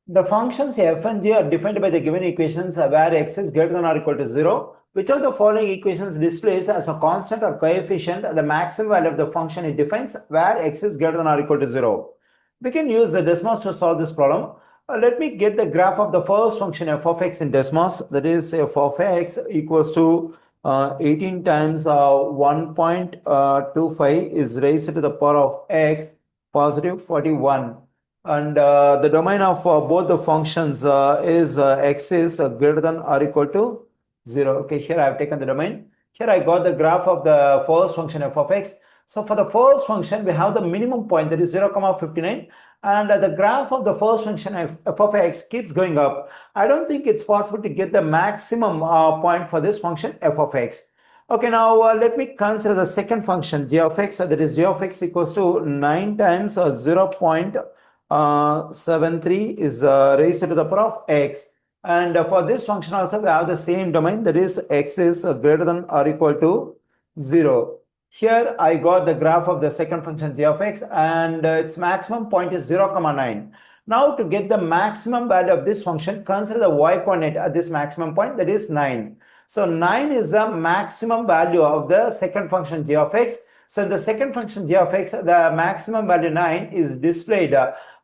The functions f and g are defined by the given equations where x is greater than or equal to 0. Which of the following equations displays as a constant or coefficient the maximum value of the function it defines where x is greater than or equal to 0? We can use the Desmos to solve this problem. Let me get the graph of the first function f of x in Desmos. That is f of x equals to 18 times 1.25 is raised to the power of x positive 41. And the domain of both the functions is x is greater than or equal to 0. Okay, here I have taken the domain. Here I got the graph of the first function f of x. So for the first function, we have the minimum point, that is 0, 59, and the graph of the first function f of x keeps going up. I don't think it's possible to get the maximum point for this function f of x. Okay, now let me consider the second function g of x, that is g of x equals to 9 times 0.73 is raised to the power of x. And for this function also we have the same domain, that is x is greater than or equal to 0. Here I got the graph of the second function g of x, and its maximum point is 0, 9. Now to get the maximum value of this function, consider the y coordinate at this maximum point, that is 9. So 9 is the maximum value of the second function g of x. So in the second function g of x, the maximum value 9 is displayed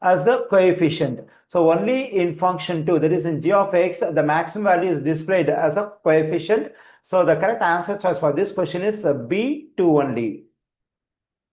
as a coefficient. So only in function 2, that is in g of x, the maximum value is displayed as a coefficient. So the correct answer choice for this question is B2 only.